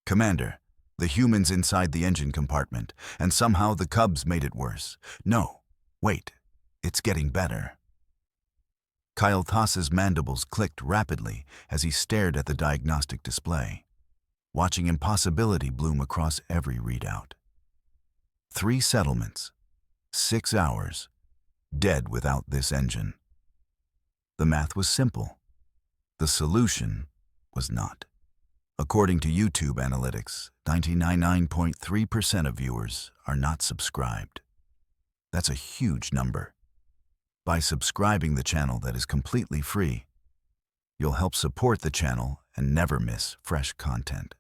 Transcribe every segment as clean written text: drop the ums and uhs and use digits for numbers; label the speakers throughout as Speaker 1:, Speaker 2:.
Speaker 1: Commander, the humans inside the engine compartment, and somehow the Cubs made it worse. No, wait, it's getting better. Kyle Thas's mandibles clicked rapidly as he stared at the diagnostic display, watching impossibility bloom across every readout. 3 settlements, 6 hours, dead without this engine. The math was simple. The solution was not. According to YouTube analytics, 99.3% of viewers are not subscribed. That's a huge number. By subscribing the channel that is completely free, you'll help support the channel and never miss fresh content.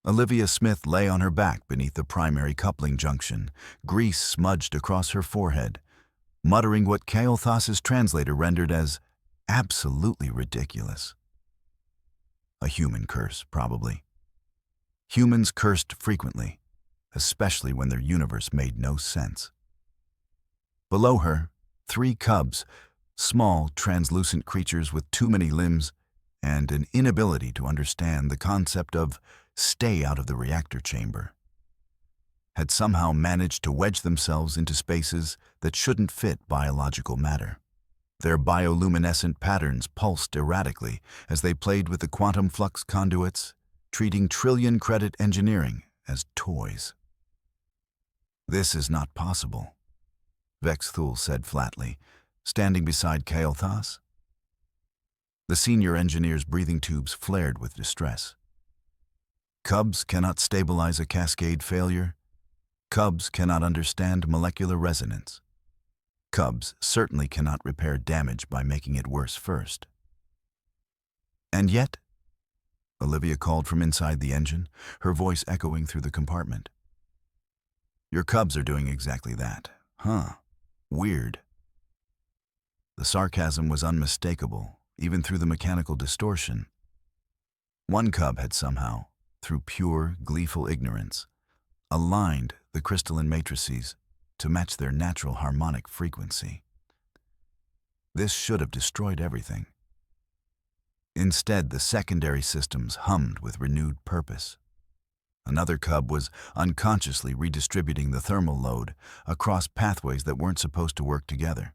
Speaker 1: Olivia Smith lay on her back beneath the primary coupling junction, grease smudged across her forehead, muttering what Kyle Thas's translator rendered as absolutely ridiculous. A human curse, probably. Humans cursed frequently, especially when their universe made no sense. Below her, 3 cubs, small, translucent creatures with too many limbs and an inability to understand the concept of stay out of the reactor chamber, had somehow managed to wedge themselves into spaces that shouldn't fit biological matter. Their bioluminescent patterns pulsed erratically as they played with the quantum flux conduits, treating trillion-credit engineering as toys. This is not possible, Vex Thul said flatly, standing beside Kyle Thas. The senior engineer's breathing tubes flared with distress. Cubs cannot stabilize a cascade failure. Cubs cannot understand molecular resonance. Cubs certainly cannot repair damage by making it worse first. And yet, Olivia called from inside the engine, her voice echoing through the compartment. Your cubs are doing exactly that. Huh. Weird. The sarcasm was unmistakable, even through the mechanical distortion. One cub had somehow, through pure, gleeful ignorance, aligned the crystalline matrices to match their natural harmonic frequency. This should have destroyed everything. Instead, the secondary systems hummed with renewed purpose. Another cub was unconsciously redistributing the thermal load across pathways that weren't supposed to work together.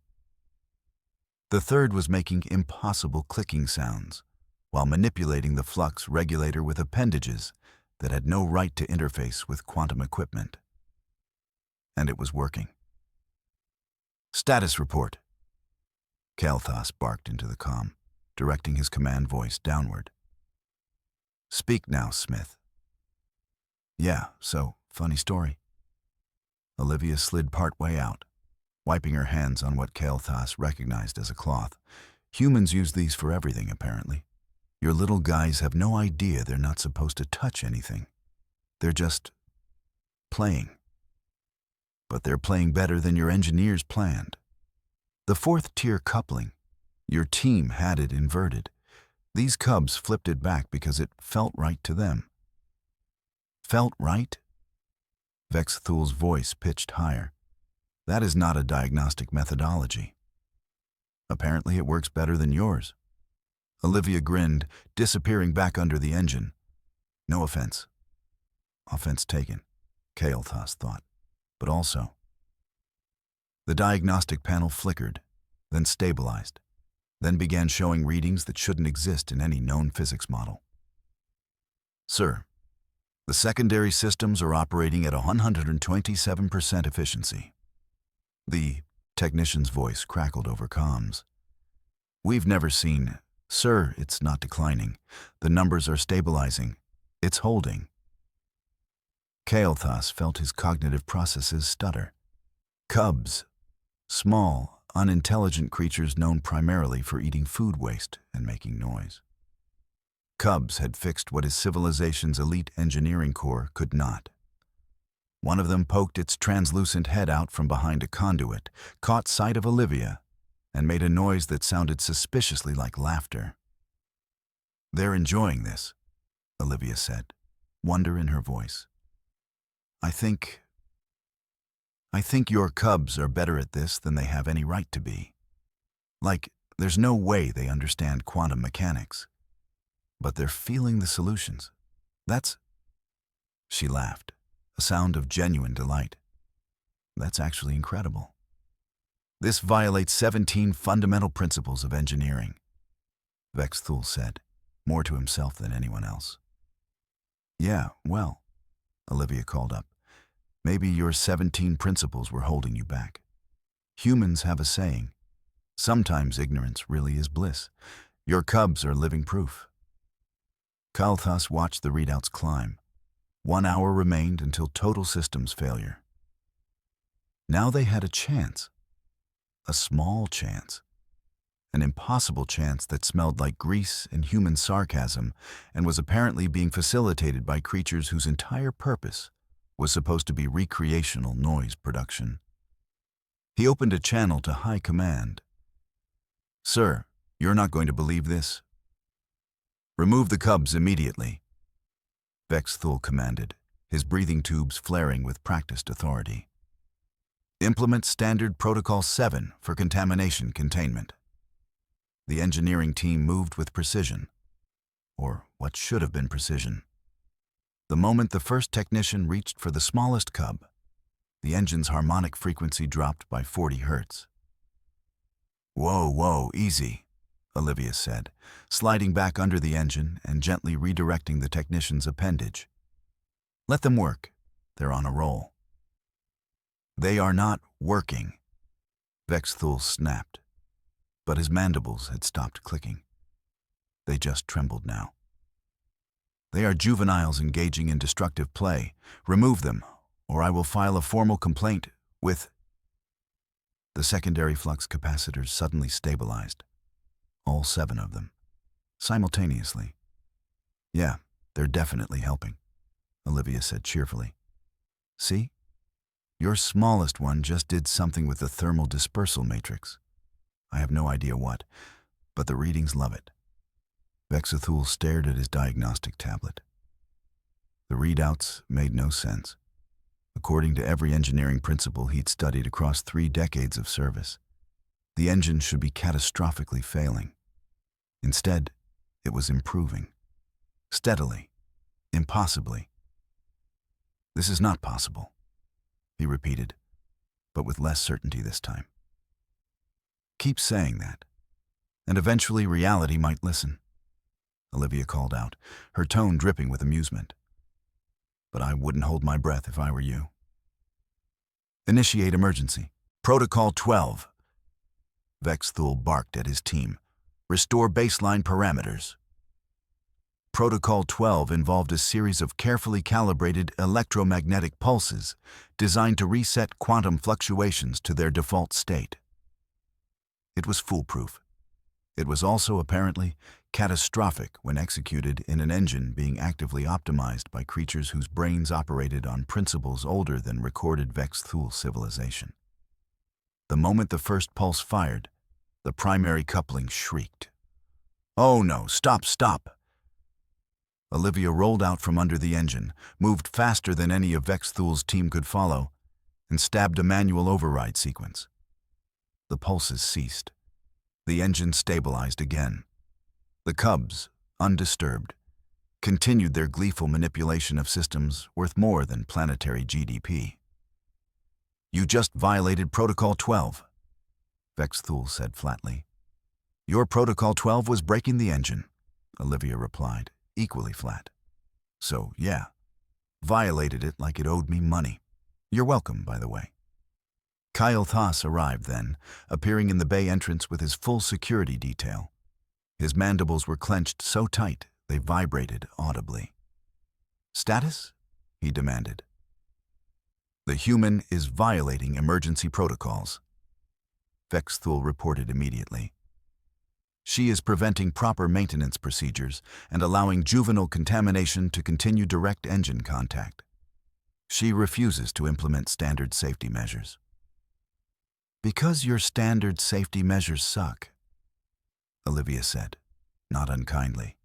Speaker 1: The third was making impossible clicking sounds while manipulating the flux regulator with appendages that had no right to interface with quantum equipment. And it was working. Status report. Kyle Thas barked into the comm, directing his command voice downward. Speak now, Smith. Yeah, so, funny story. Olivia slid part way out, wiping her hands on what Kyle Thas recognized as a cloth. Humans use these for everything, apparently. Your little guys have no idea they're not supposed to touch anything. They're just playing. But they're playing better than your engineers planned. The 4th-tier coupling, your team had it inverted. These cubs flipped it back because it felt right to them. Felt right? Vex Thul's voice pitched higher. That is not a diagnostic methodology. Apparently it works better than yours. Olivia grinned, disappearing back under the engine. No offense. Offense taken, Kyle Thas thought. But also, the diagnostic panel flickered, then stabilized, then began showing readings that shouldn't exist in any known physics model. Sir, the secondary systems are operating at 127% efficiency. The technician's voice crackled over comms. We've never seen... Sir, it's not declining. The numbers are stabilizing. It's holding. Kyle Thas felt his cognitive processes stutter. Cubs, small, unintelligent creatures known primarily for eating food waste and making noise. Cubs had fixed what his civilization's elite engineering corps could not. One of them poked its translucent head out from behind a conduit, caught sight of Olivia, and made a noise that sounded suspiciously like laughter. They're enjoying this, Olivia said, wonder in her voice. I think your cubs are better at this than they have any right to be. Like, there's no way they understand quantum mechanics. But they're feeling the solutions. That's She laughed, a sound of genuine delight. That's actually incredible. This violates 17 fundamental principles of engineering, Vex-Thul said, more to himself than anyone else. Yeah, well, Olivia called up, maybe your 17 principles were holding you back. Humans have a saying, sometimes ignorance really is bliss. Your cubs are living proof. Kalthas watched the readouts climb. 1 hour remained until total systems failure. Now they had a chance. A small chance. An impossible chance that smelled like grease and human sarcasm and was apparently being facilitated by creatures whose entire purpose was supposed to be recreational noise production. He opened a channel to high command. Sir, you're not going to believe this. Remove the cubs immediately, Vex-Thul commanded, his breathing tubes flaring with practiced authority. Implement Standard Protocol 7 for contamination containment. The engineering team moved with precision, or what should have been precision. The moment the first technician reached for the smallest cub, the engine's harmonic frequency dropped by 40 hertz. Whoa, easy, Olivia said, sliding back under the engine and gently redirecting the technician's appendage. Let them work. They're on a roll. They are not working, Vex-Thul snapped, but his mandibles had stopped clicking. They just trembled now. They are juveniles engaging in destructive play. Remove them, or I will file a formal complaint with... The secondary flux capacitors suddenly stabilized. All 7 of them. Simultaneously. Yeah, they're definitely helping, Olivia said cheerfully. See? Your smallest one just did something with the thermal dispersal matrix. I have no idea what, but the readings love it. Vex-Thul stared at his diagnostic tablet. The readouts made no sense. According to every engineering principle he'd studied across 3 decades of service, the engine should be catastrophically failing. Instead, it was improving. Steadily. Impossibly. This is not possible, he repeated, but with less certainty this time. Keep saying that, and eventually reality might listen, Olivia called out, her tone dripping with amusement. But I wouldn't hold my breath if I were you. Initiate emergency. Protocol 12. Vex-Thul barked at his team. Restore baseline parameters. Protocol 12 involved a series of carefully calibrated electromagnetic pulses designed to reset quantum fluctuations to their default state. It was foolproof. It was also apparently catastrophic when executed in an engine being actively optimized by creatures whose brains operated on principles older than recorded Vex-Thul civilization. The moment the first pulse fired, the primary coupling shrieked. Oh no, stop! Olivia rolled out from under the engine, moved faster than any of Vex-Thul's team could follow, and stabbed a manual override sequence. The pulses ceased. The engine stabilized again. The cubs, undisturbed, continued their gleeful manipulation of systems worth more than planetary GDP. You just violated Protocol 12, Vex-Thul said flatly. Your Protocol 12 was breaking the engine, Olivia replied, equally flat. So, yeah, violated it like it owed me money. You're welcome, by the way. Kalthas arrived then, appearing in the bay entrance with his full security detail. His mandibles were clenched so tight they vibrated audibly. Status? He demanded. The human is violating emergency protocols, Vex-Thul reported immediately. She is preventing proper maintenance procedures and allowing juvenile contamination to continue direct engine contact. She refuses to implement standard safety measures. Because your standard safety measures suck, Olivia said, not unkindly.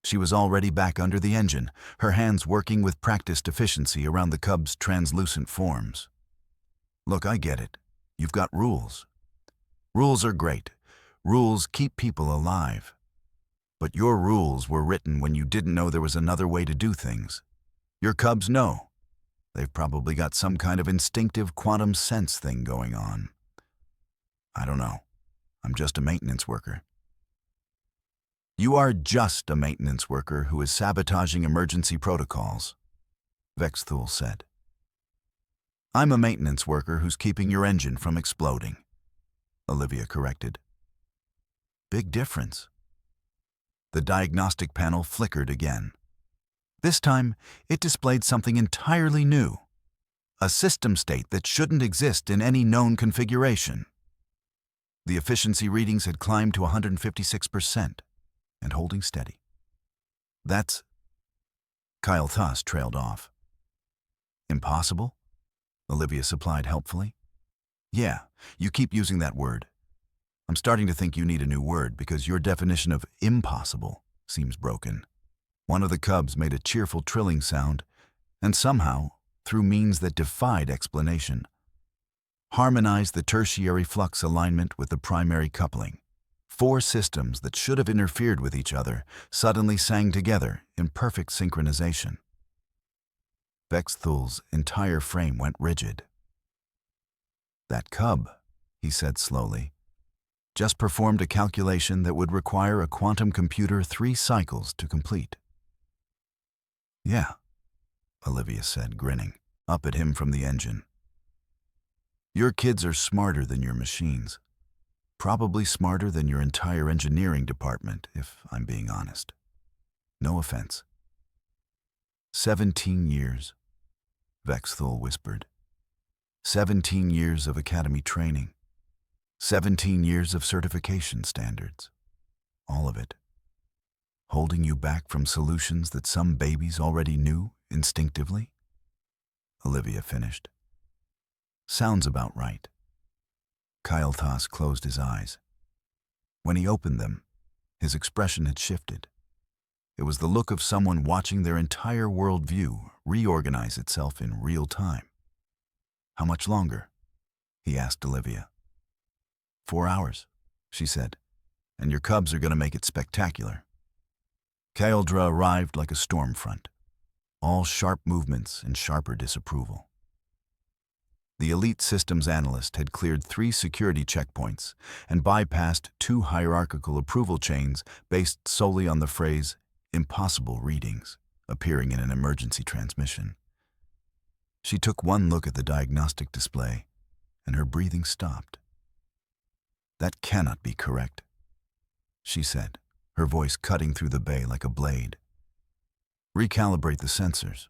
Speaker 1: She was already back under the engine, her hands working with practiced efficiency around the cub's translucent forms. Look, I get it. You've got rules. Rules are great. Rules keep people alive. But your rules were written when you didn't know there was another way to do things. Your cubs know. They've probably got some kind of instinctive quantum sense thing going on. I don't know. I'm just a maintenance worker. You are just a maintenance worker who is sabotaging emergency protocols, Vexthul said. I'm a maintenance worker who's keeping your engine from exploding, Olivia corrected. Big difference. The diagnostic panel flickered again. This time, it displayed something entirely new, a system state that shouldn't exist in any known configuration. The efficiency readings had climbed to 156% and holding steady. That's... Kyle Thuss trailed off. Impossible? Olivia supplied helpfully. Yeah, you keep using that word. I'm starting to think you need a new word because your definition of impossible seems broken. One of the cubs made a cheerful trilling sound, and somehow, through means that defied explanation, harmonized the tertiary flux alignment with the primary coupling. 4 systems that should have interfered with each other suddenly sang together in perfect synchronization. Vexthul's entire frame went rigid. That cub, he said slowly, just performed a calculation that would require a quantum computer 3 cycles to complete. Yeah, Olivia said, grinning up at him from the engine. Your kids are smarter than your machines. Probably smarter than your entire engineering department, if I'm being honest. No offense. 17 years, Vexthul whispered. 17 years of academy training. 17 years of certification standards. All of it. Holding you back from solutions that some babies already knew instinctively? Olivia finished. Sounds about right. Kyle Thuss closed his eyes. When he opened them, his expression had shifted. It was the look of someone watching their entire worldview reorganize itself in real time. How much longer? He asked Olivia. 4 hours, she said, and your cubs are going to make it spectacular. Kaeldra arrived like a storm front, all sharp movements and sharper disapproval. The elite systems analyst had cleared 3 security checkpoints and bypassed 2 hierarchical approval chains based solely on the phrase "impossible readings" appearing in an emergency transmission. She took one look at the diagnostic display, and her breathing stopped. That cannot be correct, she said, her voice cutting through the bay like a blade. Recalibrate the sensors,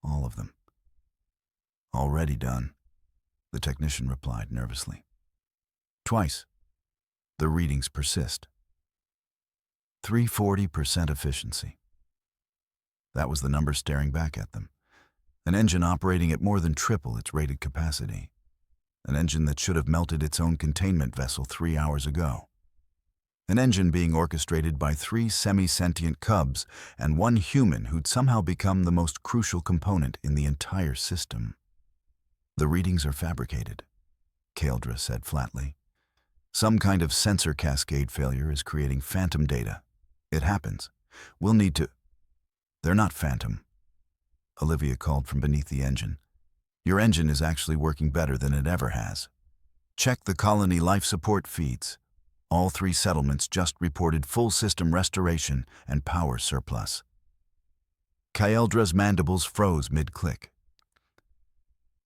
Speaker 1: all of them. Already done, the technician replied nervously. Twice. The readings persist. 340% efficiency. That was the number staring back at them. An engine operating at more than triple its rated capacity. An engine that should have melted its own containment vessel 3 hours ago. An engine being orchestrated by 3 semi-sentient cubs and 1 human who'd somehow become the most crucial component in the entire system. The readings are fabricated, Kaeldra said flatly. Some kind of sensor cascade failure is creating phantom data. It happens. We'll need to... They're not phantom, Olivia called from beneath the engine. Your engine is actually working better than it ever has. Check the colony life support feeds. All 3 settlements just reported full system restoration and power surplus. Kaeldra's mandibles froze mid-click.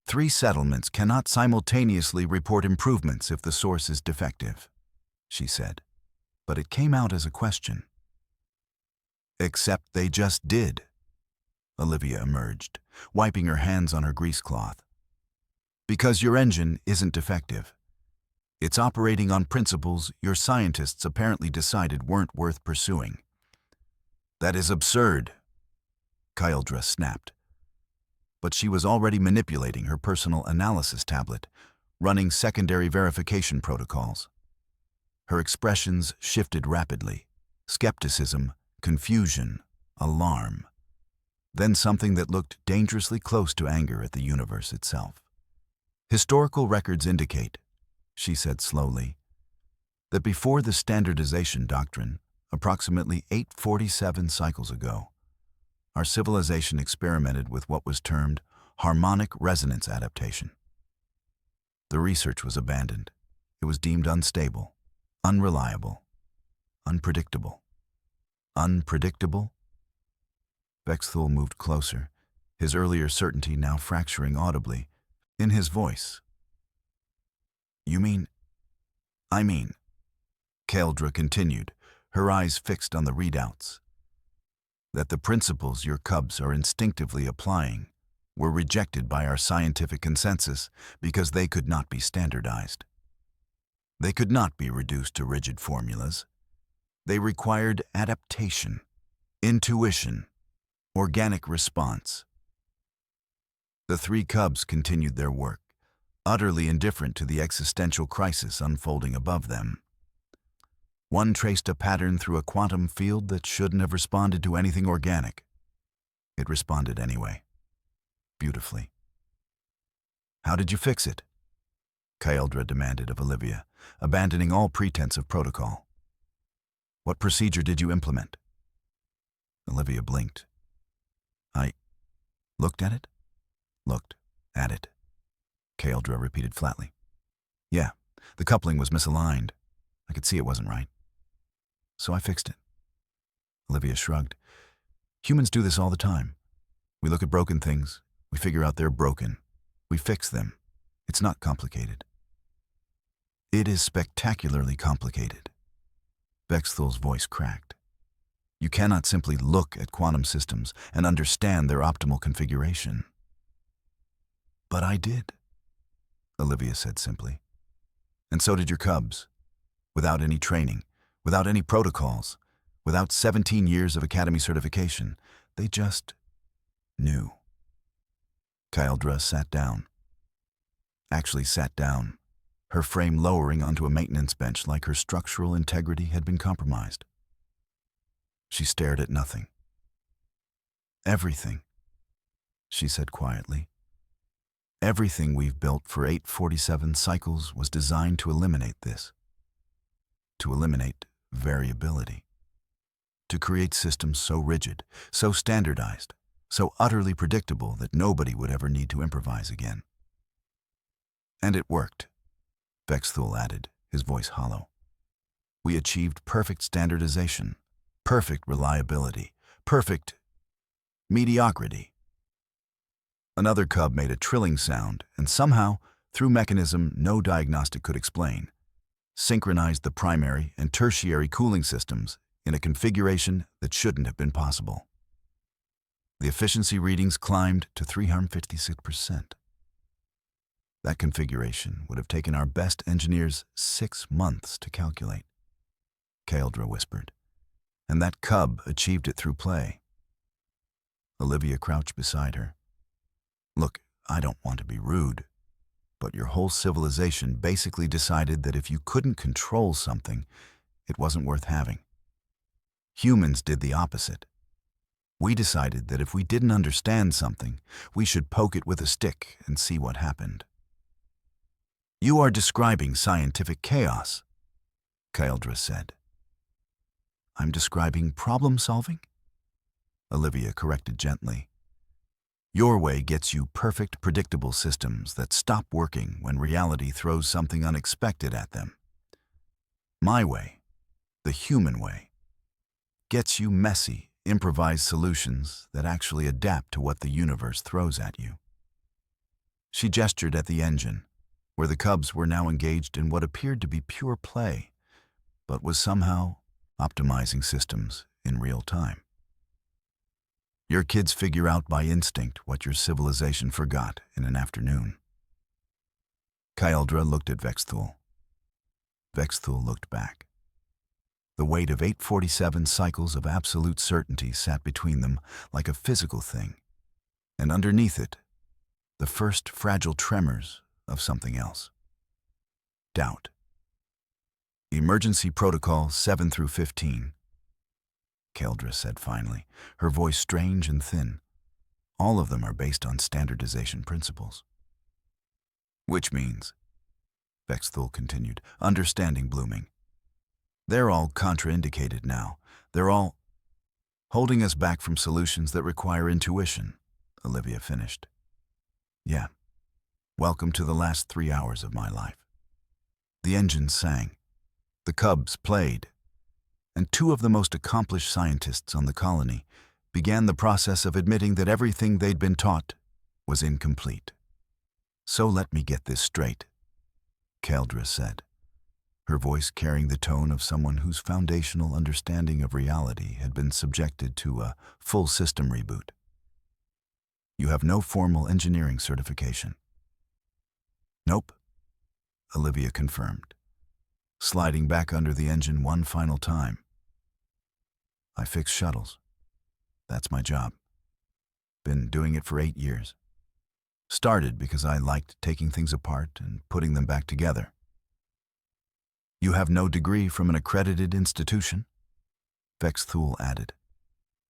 Speaker 1: 3 settlements cannot simultaneously report improvements if the source is defective, she said, but it came out as a question. Except they just did, Olivia emerged, wiping her hands on her greasecloth. Because your engine isn't defective. It's operating on principles your scientists apparently decided weren't worth pursuing. That is absurd, Kaeldra snapped. But she was already manipulating her personal analysis tablet, running secondary verification protocols. Her expressions shifted rapidly. Skepticism, confusion, alarm. Then something that looked dangerously close to anger at the universe itself. Historical records indicate, she said slowly, that before the standardization doctrine, approximately 847 cycles ago, our civilization experimented with what was termed harmonic resonance adaptation. The research was abandoned. It was deemed unstable, unreliable, unpredictable. Unpredictable? Vexthul moved closer, his earlier certainty now fracturing audibly in his voice. You mean? I mean, Kaeldra continued, her eyes fixed on the readouts, that the principles your cubs are instinctively applying were rejected by our scientific consensus because they could not be standardized. They could not be reduced to rigid formulas. They required adaptation, intuition, organic response. The three cubs continued their work, utterly indifferent to the existential crisis unfolding above them. One traced a pattern through a quantum field that shouldn't have responded to anything organic. It responded anyway, beautifully. How did you fix it? Kaeldra demanded of Olivia, abandoning all pretense of protocol. What procedure did you implement? Olivia blinked. I looked at it? Looked at it, Kaeldra repeated flatly. Yeah, the coupling was misaligned. I could see it wasn't right. So I fixed it. Olivia shrugged. Humans do this all the time. We look at broken things. We figure out they're broken. We fix them. It's not complicated. It is spectacularly complicated. Vexthul's voice cracked. You cannot simply look at quantum systems and understand their optimal configuration. But I did, Olivia said simply. And so did your cubs. Without any training, without any protocols, without 17 years of academy certification, they just knew. Kaeldra sat down. Actually sat down, her frame lowering onto a maintenance bench like her structural integrity had been compromised. She stared at nothing. Everything, she said quietly. Everything we've built for 847 cycles was designed to eliminate this. To eliminate variability. To create systems so rigid, so standardized, so utterly predictable that nobody would ever need to improvise again. And it worked, Vexthul added, his voice hollow. We achieved perfect standardization, perfect reliability, perfect mediocrity. Another cub made a trilling sound and somehow, through mechanism no diagnostic could explain, synchronized the primary and tertiary cooling systems in a configuration that shouldn't have been possible. The efficiency readings climbed to 356%. That configuration would have taken our best engineers 6 months to calculate, Kaeldra whispered, and that cub achieved it through play. Olivia crouched beside her. Look, I don't want to be rude, but your whole civilization basically decided that if you couldn't control something, it wasn't worth having. Humans did the opposite. We decided that if we didn't understand something, we should poke it with a stick and see what happened. You are describing scientific chaos, Kaeldra said. I'm describing problem solving? Olivia corrected gently. Your way gets you perfect, predictable systems that stop working when reality throws something unexpected at them. My way, the human way, gets you messy, improvised solutions that actually adapt to what the universe throws at you. She gestured at the engine, where the cubs were now engaged in what appeared to be pure play, but was somehow optimizing systems in real time. Your kids figure out by instinct what your civilization forgot in an afternoon. Kaeldra looked at Vexthul. Vexthul looked back. The weight of 847 cycles of absolute certainty sat between them like a physical thing, and underneath it, the first fragile tremors of something else. Doubt. Emergency Protocol 7 through 15, Kaeldra said finally, her voice strange and thin. All of them are based on standardization principles. Which means, Vexthul continued, understanding blooming. They're all contraindicated now. They're all... holding us back from solutions that require intuition, Olivia finished. Yeah, welcome to the last 3 hours of my life. The engines sang, the cubs played, and two of the most accomplished scientists on the colony began the process of admitting that everything they'd been taught was incomplete. So let me get this straight, Caldra said, her voice carrying the tone of someone whose foundational understanding of reality had been subjected to a full system reboot. You have no formal engineering certification. Nope, Olivia confirmed, sliding back under the engine one final time. I fix shuttles. That's my job. Been doing it for 8 years. Started because I liked taking things apart and putting them back together. You have no degree from an accredited institution? Vex Thule added,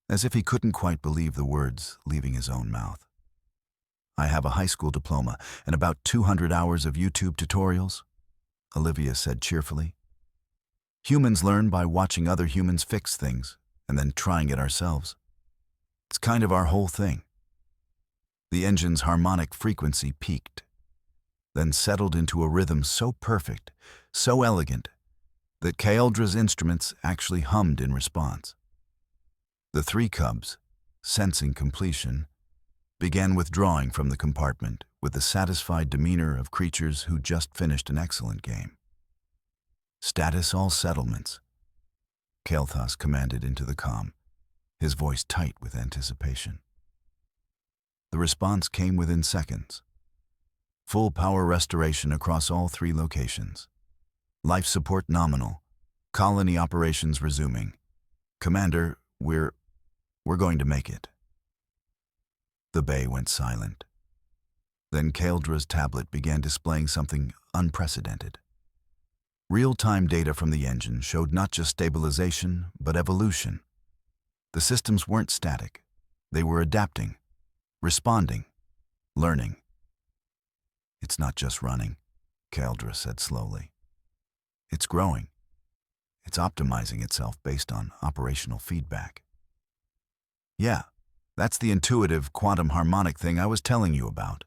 Speaker 1: as if he couldn't quite believe the words leaving his own mouth. I have a high school diploma and about 200 hours of YouTube tutorials, Olivia said cheerfully. Humans learn by watching other humans fix things and then trying it ourselves. It's kind of our whole thing. The engine's harmonic frequency peaked, then settled into a rhythm so perfect, so elegant, that Caeldra's instruments actually hummed in response. The three cubs, sensing completion, began withdrawing from the compartment with the satisfied demeanor of creatures who just finished an excellent game. Status all settlements, Kael'thas commanded into the comm, his voice tight with anticipation. The response came within seconds. Full power restoration across all 3 locations. Life support nominal. Colony operations resuming. Commander, we're going to make it. The bay went silent. Then Caeldra's tablet began displaying something unprecedented. Real-time data from the engine showed not just stabilization, but evolution. The systems weren't static. They were adapting, responding, learning. It's not just running, Caldra said slowly. It's growing. It's optimizing itself based on operational feedback. Yeah, that's the intuitive quantum harmonic thing I was telling you about,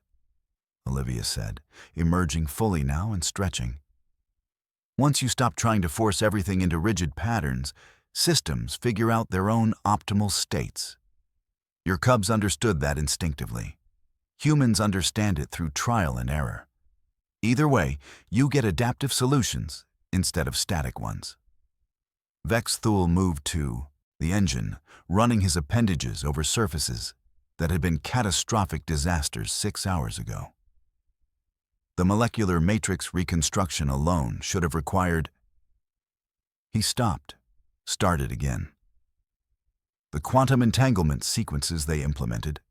Speaker 1: Olivia said, emerging fully now and stretching. Once you stop trying to force everything into rigid patterns, systems figure out their own optimal states. Your cubs understood that instinctively. Humans understand it through trial and error. Either way, you get adaptive solutions instead of static ones. Vex Thule moved to the engine, running his appendages over surfaces that had been catastrophic disasters 6 hours ago. The molecular matrix reconstruction alone should have required... He stopped, started again. The quantum entanglement sequences they implemented.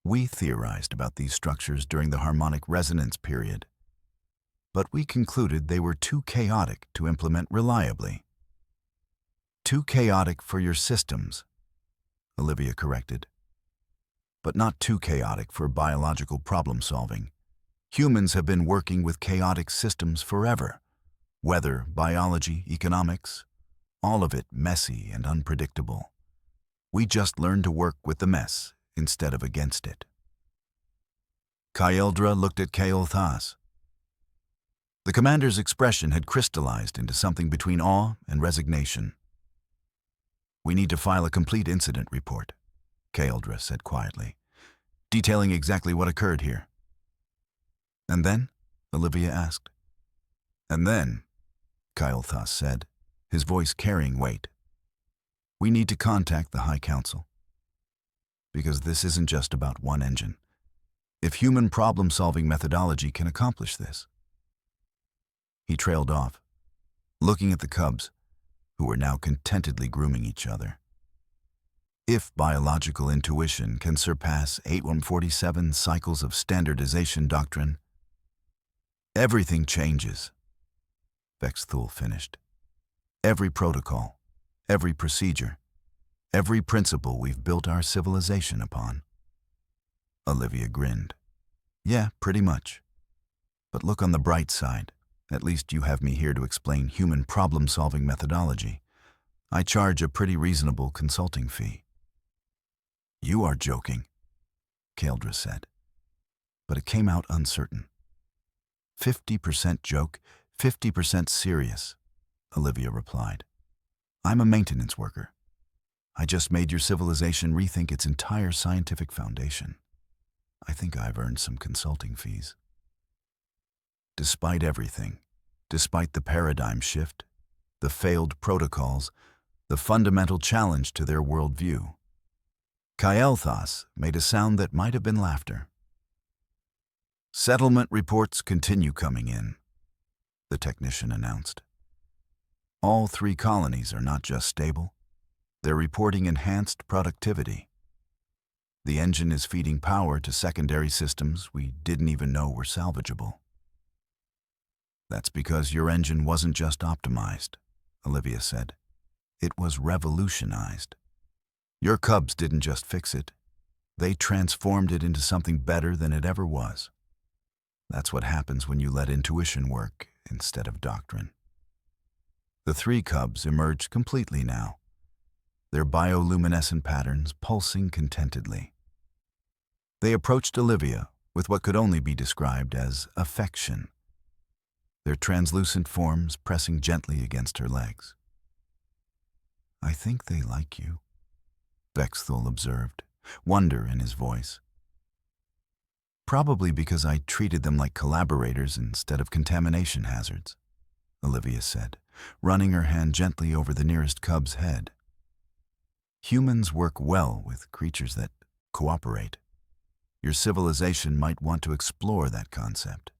Speaker 1: We theorized about these structures during the harmonic resonance period, but we concluded they were too chaotic to implement reliably. Too chaotic for your systems, Olivia corrected, but not too chaotic for biological problem-solving. Humans have been working with chaotic systems forever. Weather, biology, economics, all of it messy and unpredictable. We just learned to work with the mess instead of against it. Caeldra looked at Cael'thas. The commander's expression had crystallized into something between awe and resignation. We need to file a complete incident report, Caeldra said quietly, detailing exactly what occurred here. And then? Olivia asked. And then, Cael'thas said, his voice carrying weight. We need to contact the High Council. Because this isn't just about one engine. If human problem-solving methodology can accomplish this. He trailed off, looking at the cubs, who were now contentedly grooming each other. If biological intuition can surpass 8147 cycles of standardization doctrine, everything changes, Vex Thule finished. Every protocol, every procedure, every principle we've built our civilization upon. Olivia grinned. Yeah, pretty much. But look on the bright side. At least you have me here to explain human problem-solving methodology. I charge a pretty reasonable consulting fee. You are joking, Kaldra said. But it came out uncertain. 50% joke, 50% serious, Olivia replied. I'm a maintenance worker. I just made your civilization rethink its entire scientific foundation. I think I've earned some consulting fees. Despite everything, despite the paradigm shift, the failed protocols, the fundamental challenge to their worldview, Kael'thas made a sound that might have been laughter. Settlement reports continue coming in, the technician announced. All 3 colonies are not just stable, they're reporting enhanced productivity. The engine is feeding power to secondary systems we didn't even know were salvageable. That's because your engine wasn't just optimized, Olivia said. It was revolutionized. Your Cubs didn't just fix it. They transformed it into something better than it ever was. That's what happens when you let intuition work instead of doctrine. The 3 Cubs emerged completely now, their bioluminescent patterns pulsing contentedly. They approached Olivia with what could only be described as affection, their translucent forms pressing gently against her legs. I think they like you, Vexthul observed, wonder in his voice. Probably because I treated them like collaborators instead of contamination hazards, Olivia said, running her hand gently over the nearest cub's head. Humans work well with creatures that cooperate. Your civilization might want to explore that concept.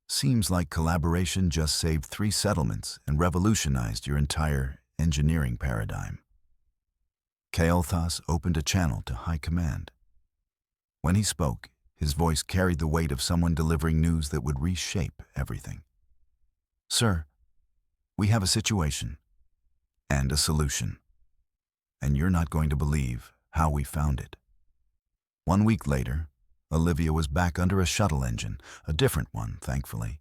Speaker 1: Seems like collaboration just saved 3 settlements and revolutionized your entire engineering paradigm. Kael'thas opened a channel to high command. When he spoke, his voice carried the weight of someone delivering news that would reshape everything. Sir, we have a situation and a solution, and you're not going to believe how we found it. 1 week later, Olivia was back under a shuttle engine, a different one, thankfully,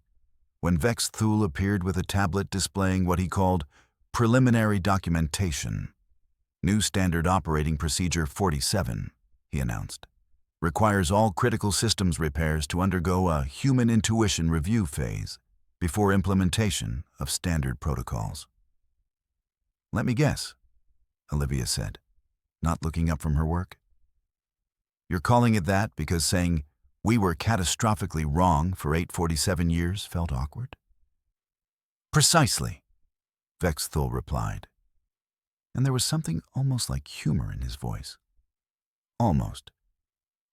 Speaker 1: when Vexthul appeared with a tablet displaying what he called preliminary documentation. New Standard Operating Procedure 47, he announced, requires all critical systems repairs to undergo a human intuition review phase before implementation of standard protocols. Let me guess, Olivia said, not looking up from her work. You're calling it that because saying we were catastrophically wrong for 847 years felt awkward? Precisely, Vexthul replied, and there was something almost like humor in his voice. Almost.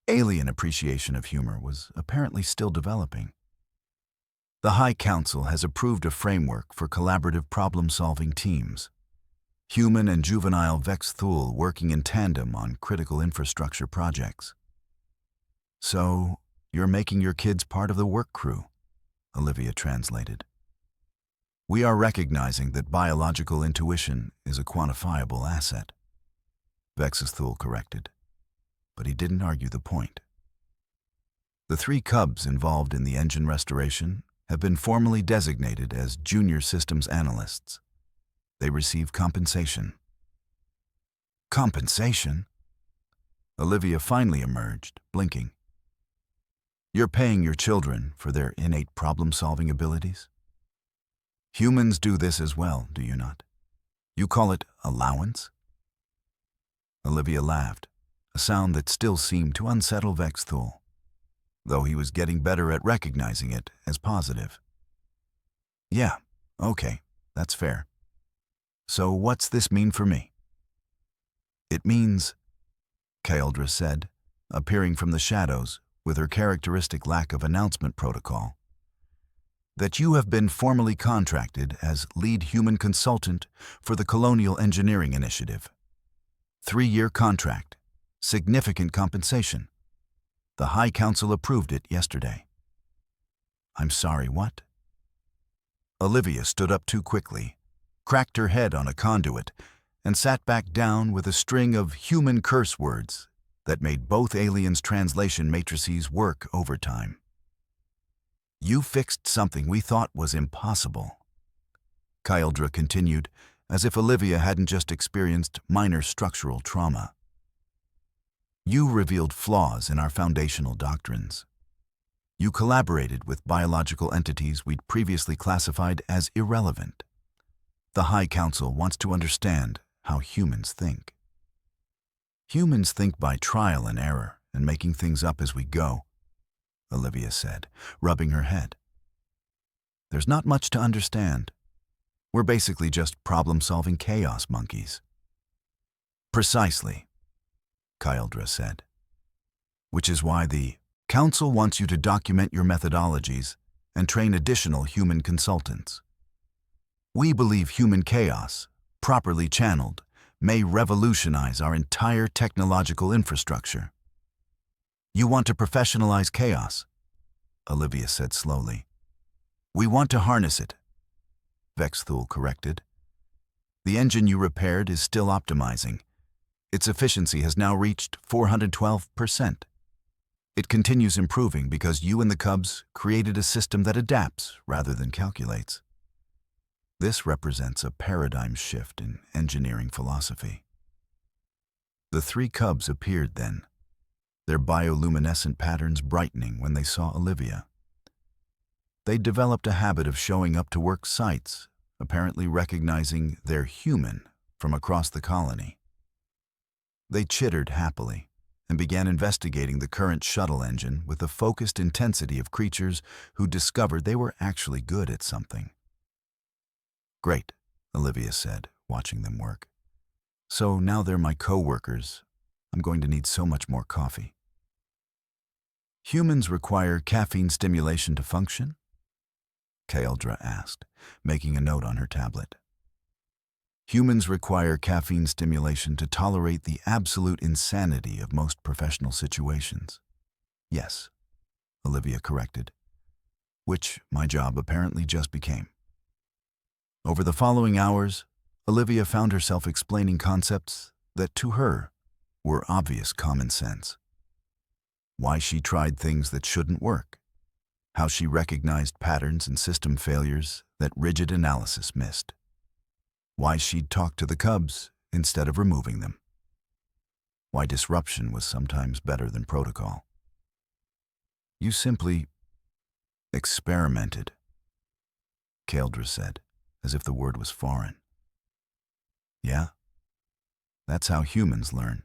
Speaker 1: Alien appreciation of humor was apparently still developing. The High Council has approved a framework for collaborative problem-solving teams. Human and juvenile Vexthul working in tandem on critical infrastructure projects. So, you're making your kids part of the work crew, Olivia translated. We are recognizing that biological intuition is a quantifiable asset, Vexthul corrected, but he didn't argue the point. The 3 Cubs involved in the engine restoration have been formally designated as junior systems analysts. They receive compensation. Compensation? Olivia finally emerged, blinking. You're paying your children for their innate problem-solving abilities? Humans do this as well, do you not? You call it allowance? Olivia laughed, a sound that still seemed to unsettle Vexthul, though he was getting better at recognizing it as positive. Yeah, okay, that's fair. So what's this mean for me? It means, Kaldra said, appearing from the shadows with her characteristic lack of announcement protocol, that you have been formally contracted as lead human consultant for the Colonial Engineering Initiative. 3-year contract, significant compensation. The High Council approved it yesterday. I'm sorry, what? Olivia stood up too quickly, cracked her head on a conduit, and sat back down with a string of human curse words that made both aliens' translation matrices work overtime. You fixed something we thought was impossible, Kaldra continued, as if Olivia hadn't just experienced minor structural trauma. You revealed flaws in our foundational doctrines. You collaborated with biological entities we'd previously classified as irrelevant. The High Council wants to understand how humans think. Humans think by trial and error and making things up as we go, Olivia said, rubbing her head. There's not much to understand. We're basically just problem-solving chaos monkeys. Precisely, Kyldra said. Which is why the Council wants you to document your methodologies and train additional human consultants. We believe human chaos, properly channeled, may revolutionize our entire technological infrastructure. You want to professionalize chaos, Olivia said slowly. We want to harness it, Vexthul corrected. The engine you repaired is still optimizing. Its efficiency has now reached 412%. It continues improving because you and the Cubs created a system that adapts rather than calculates. This represents a paradigm shift in engineering philosophy. The three Cubs appeared then, their bioluminescent patterns brightening when they saw Olivia. They developed a habit of showing up to work sites, apparently recognizing they're human from across the colony. They chittered happily and began investigating the current shuttle engine with the focused intensity of creatures who discovered they were actually good at something. Great, Olivia said, watching them work. So now they're my co-workers. I'm going to need so much more coffee. Humans require caffeine stimulation to function? Kyldra asked, making a note on her tablet. Humans require caffeine stimulation to tolerate the absolute insanity of most professional situations. Yes, Olivia corrected, which my job apparently just became. Over the following hours, Olivia found herself explaining concepts that to her were obvious common sense. Why she tried things that shouldn't work, how she recognized patterns and system failures that rigid analysis missed, why she'd talk to the Cubs instead of removing them, why disruption was sometimes better than protocol. You simply experimented, Kyldra said, as if the word was foreign. Yeah, that's how humans learn.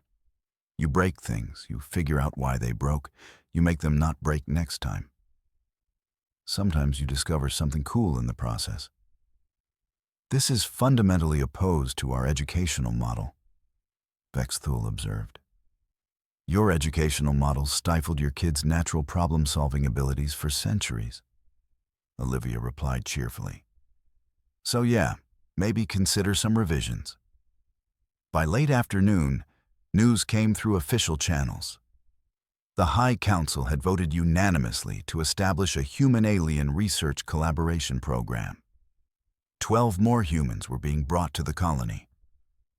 Speaker 1: You break things, you figure out why they broke, you make them not break next time. Sometimes you discover something cool in the process. This is fundamentally opposed to our educational model, Vexthul observed. Your educational model stifled your kids' natural problem-solving abilities for centuries, Olivia replied cheerfully. So yeah, maybe consider some revisions. By late afternoon, news came through official channels. The High Council had voted unanimously to establish a human-alien research collaboration program. 12 more humans were being brought to the colony.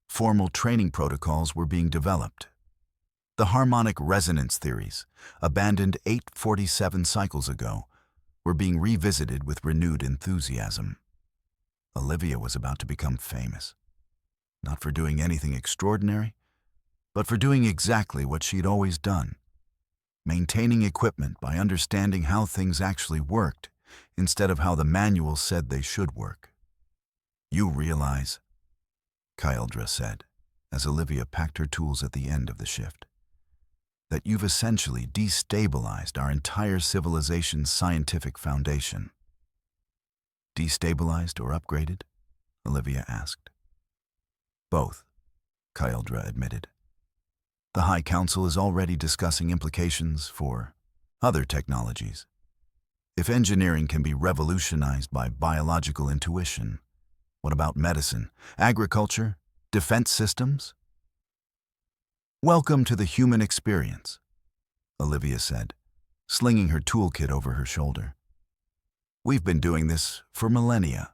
Speaker 1: Formal training protocols were being developed. The harmonic resonance theories, abandoned 847 cycles ago, were being revisited with renewed enthusiasm. Olivia was about to become famous, not for doing anything extraordinary, but for doing exactly what she'd always done, maintaining equipment by understanding how things actually worked instead of how the manual said they should work. You realize, Kyldra said, as Olivia packed her tools at the end of the shift, that you've essentially destabilized our entire civilization's scientific foundation. Destabilized or upgraded? Olivia asked. Both, Kyldra admitted. The High Council is already discussing implications for other technologies. If engineering can be revolutionized by biological intuition, what about medicine, agriculture, defense systems? Welcome to the human experience, Olivia said, slinging her toolkit over her shoulder. We've been doing this for millennia.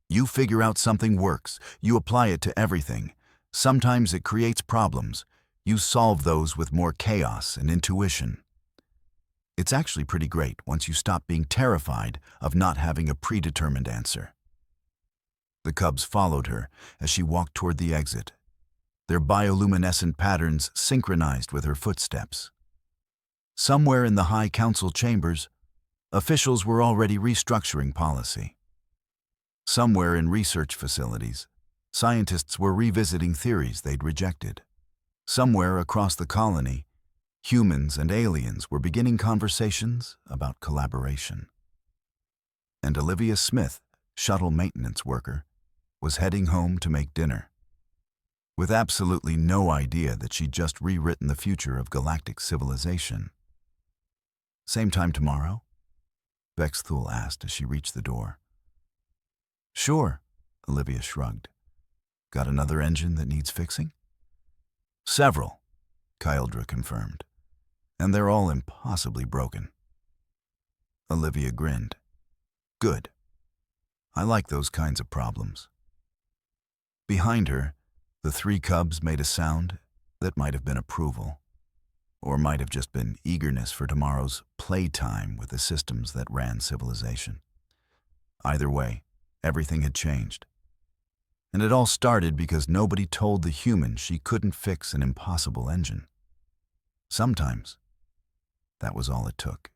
Speaker 1: You figure out something works, you apply it to everything. Sometimes it creates problems. You solve those with more chaos and intuition. It's actually pretty great once you stop being terrified of not having a predetermined answer. The Cubs followed her as she walked toward the exit, their bioluminescent patterns synchronized with her footsteps. Somewhere in the High Council chambers, officials were already restructuring policy. Somewhere in research facilities, scientists were revisiting theories they'd rejected. Somewhere across the colony, humans and aliens were beginning conversations about collaboration. And Olivia Smith, shuttle maintenance worker, was heading home to make dinner, with absolutely no idea that she'd just rewritten the future of galactic civilization. "Same time tomorrow?" Bexthul asked as she reached the door. "Sure," Olivia shrugged. "Got another engine that needs fixing?" "Several," Kyldra confirmed. "And they're all impossibly broken." Olivia grinned. "Good. I like those kinds of problems." Behind her, the three cubs made a sound that might have been approval, or might have just been eagerness for tomorrow's playtime with the systems that ran civilization. Either way, everything had changed. And it all started because nobody told the human she couldn't fix an impossible engine. Sometimes, that was all it took.